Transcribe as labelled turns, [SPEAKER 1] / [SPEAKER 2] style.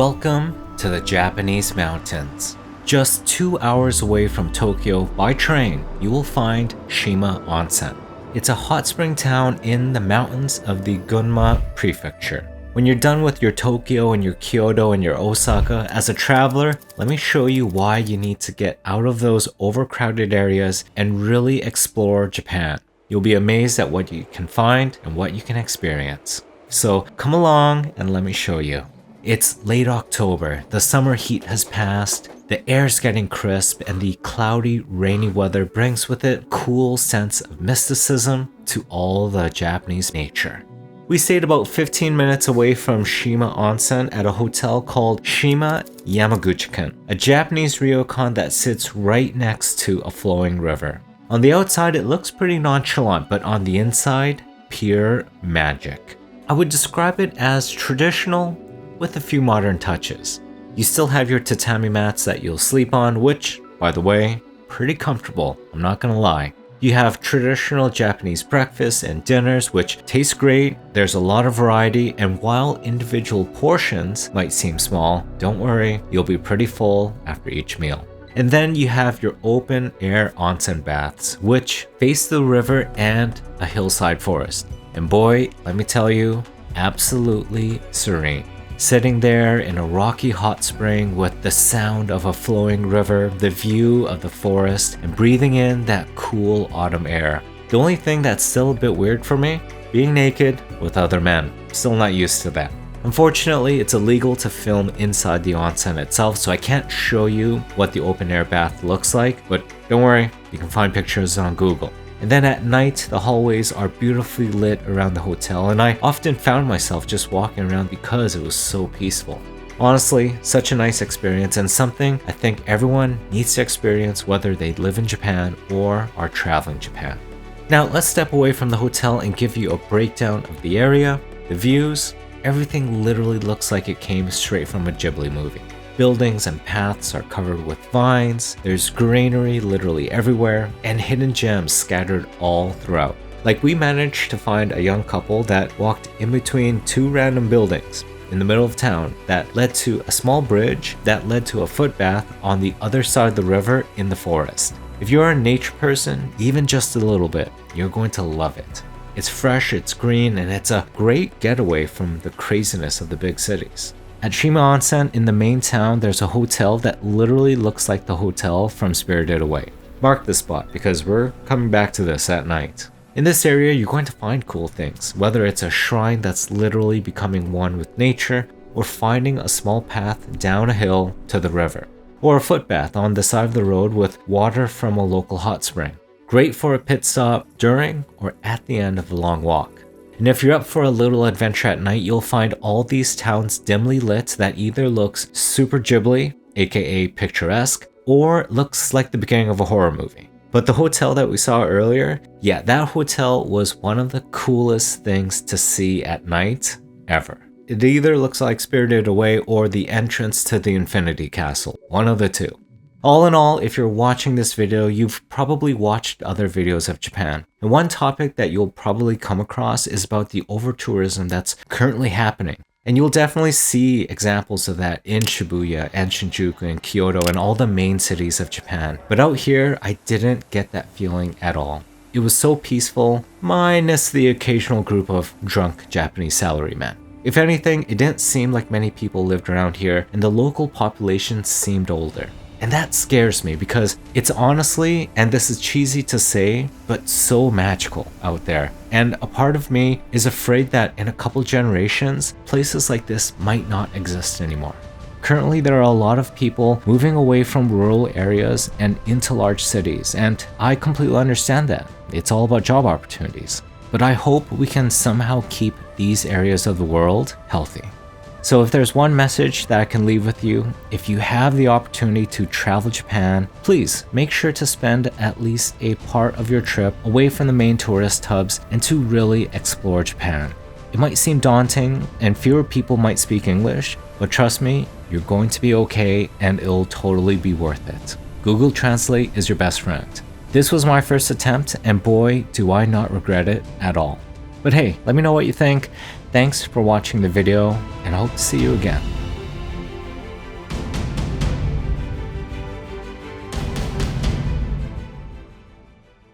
[SPEAKER 1] Welcome to the Japanese mountains. Just 2 hours away from Tokyo by train, you will find Shima Onsen. It's a hot spring town in the mountains of the Gunma prefecture. When you're done with your Tokyo and your Kyoto and your Osaka, as a traveler, let me show you why you need to get out of those overcrowded areas and really explore Japan. You'll be amazed at what you can find and what you can experience. So come along and let me show you. It's late October, the summer heat has passed, the air's getting crisp, and the cloudy, rainy weather brings with it a cool sense of mysticism to all the Japanese nature. We stayed about 15 minutes away from Shima Onsen at a hotel called Shima Yamaguchi-kun, a Japanese ryokan that sits right next to a flowing river. On the outside, it looks pretty nonchalant, but on the inside, pure magic. I would describe it as traditional with a few modern touches. You still have your tatami mats that you'll sleep on, which, by the way, pretty comfortable, I'm not gonna lie. You have traditional Japanese breakfasts and dinners, which taste great, there's a lot of variety, and while individual portions might seem small, don't worry, you'll be pretty full after each meal. And then you have your open air onsen baths, which face the river and a hillside forest. And boy, let me tell you, absolutely serene. Sitting there in a rocky hot spring with the sound of a flowing river, the view of the forest, and breathing in that cool autumn air. The only thing that's still a bit weird for me, being naked with other men. Still not used to that. Unfortunately, it's illegal to film inside the onsen itself, so I can't show you what the open air bath looks like, but don't worry, you can find pictures on Google. And then at night, the hallways are beautifully lit around the hotel, and I often found myself just walking around because it was so peaceful. Honestly, such a nice experience and something I think everyone needs to experience whether they live in Japan or are traveling Japan. Now let's step away from the hotel and give you a breakdown of the area, the views. Everything literally looks like it came straight from a Ghibli movie. Buildings and paths are covered with vines, there's greenery literally everywhere, and hidden gems scattered all throughout. Like we managed to find a young couple that walked in between two random buildings in the middle of town that led to a small bridge that led to a foot bath on the other side of the river in the forest. If you're a nature person, even just a little bit, you're going to love it. It's fresh, it's green, and it's a great getaway from the craziness of the big cities. At Shima Onsen in the main town, there's a hotel that literally looks like the hotel from Spirited Away. Mark the spot because we're coming back to this at night. In this area, you're going to find cool things, whether it's a shrine that's literally becoming one with nature, or finding a small path down a hill to the river, or a footbath on the side of the road with water from a local hot spring. Great for a pit stop during or at the end of a long walk. And if you're up for a little adventure at night, you'll find all these towns dimly lit that either looks super Ghibli, aka picturesque, or looks like the beginning of a horror movie. But the hotel that we saw earlier, yeah, that hotel was one of the coolest things to see at night ever. It either looks like Spirited Away or the entrance to the Infinity Castle, one of the two. All in all, if you're watching this video, you've probably watched other videos of Japan. And one topic that you'll probably come across is about the over-tourism that's currently happening. And you'll definitely see examples of that in Shibuya and Shinjuku and Kyoto and all the main cities of Japan. But out here, I didn't get that feeling at all. It was so peaceful, minus the occasional group of drunk Japanese salarymen. If anything, it didn't seem like many people lived around here, and the local population seemed older. And that scares me because it's honestly, and this is cheesy to say, but so magical out there. And a part of me is afraid that in a couple generations, places like this might not exist anymore. Currently, there are a lot of people moving away from rural areas and into large cities, and I completely understand that. It's all about job opportunities. But I hope we can somehow keep these areas of the world healthy. So if there's one message that I can leave with you, if you have the opportunity to travel Japan, please make sure to spend at least a part of your trip away from the main tourist hubs and to really explore Japan. It might seem daunting and fewer people might speak English, but trust me, you're going to be okay and it'll totally be worth it. Google Translate is your best friend. This was my first attempt and boy, do I not regret it at all. But hey, let me know what you think. Thanks for watching the video, and I hope to see you again.